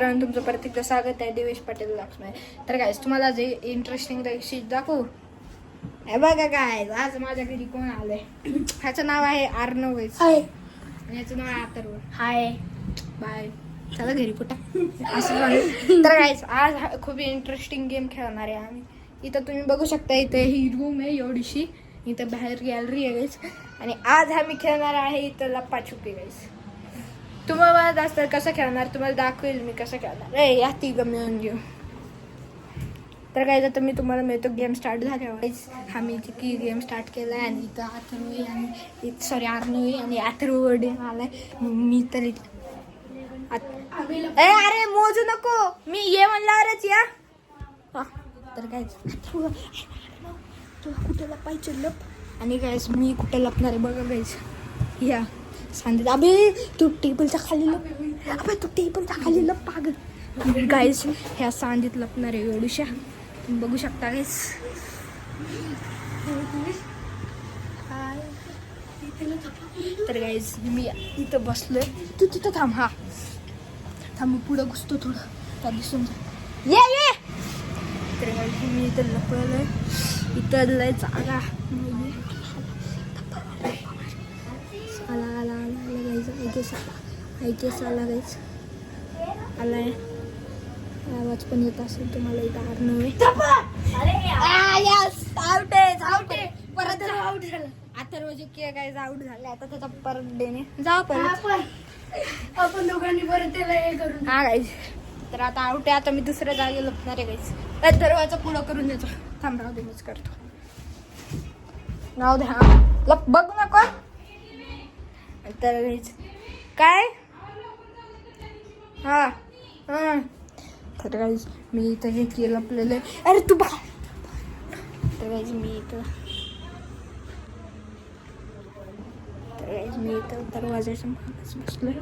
मित्रांनो, तुमचं परत एकदा स्वागत आहे देवेश पाटील लक्ष्मी. तर काय तुम्हाला जे इंटरेस्टिंग शीट दाखवू. हे बघा काय, आज माझ्या घरी कोण आलंय. ह्याचं नाव आहे अर्णव हाय. आणि ह्याचं नाव आहे अथर्व. हाय बाय, चला घरी कुठं असं. तर काय आज खूप इंटरेस्टिंग गेम खेळणार आहे आम्ही. इथं तुम्ही बघू शकता, इथे ही रूम आहे एवढीशी, इथं बाहेर गॅलरी आहे गाईस. आणि आज आम्ही खेळणार आहे इथं लप्पाछुपी गाईस. तुम्हाला जास्त कसं खेळणार तुम्हाला दाखवेल मी कसं खेळणार. या तिघं मिळून घेऊ. तर काय तर मी तुम्हाला मिळतो गेम स्टार्ट झाल्यावर. हा मी की गेम स्टार्ट केला आहे आणि इथं अथर्व आणि सॉरी अर्णव आणि अथर्व वडे आलाय. मी तर अरे मोजू नको, मी ये म्हणल्यावरच या. तर काय तुला कुठे लपायचं लप. आणि गायस मी कुठे लपणार आहे बघा गायस. या सांगितलं अबे तू टेबलच्या खाली लप, अबे तू टेबलच्या खाली लप पागल. गायस ह्या सांदीत लपणार आहे एवढीशा, तुम्ही बघू शकता गायस. तर गायस मी इथं बसलोय, तू तिथं थांब. हा थांब, मी पुढं घुसतो थोडं, त्या दिसून ये. तर गायस मी इथं लपलोय, इथं लय जागा आला गायच आलाय. आवाज पण येत असेल तुम्हाला. इथं अर्णव आहे. परत आउट झाला. अथर्व जे के गायज आउट झाले. आता त्याचा परत देणे जाऊ परत आपण दोघांनी परत त्याला हे करू. हा गायज, तर आता आउट आहे. आता मी दुसऱ्या जागी लपणार आहे गायज. दरवाजा पुढं करून देतो. थांब राहू दे, मीच करतो. राहू दे. हा लप बघ नको. तर गायज काय हा हा. तर गाईज मी इथं हे केलं आपल्याला. अरे तू बघ. तर गाईज मी इथं दरवाजाच्या मागच बसलोय.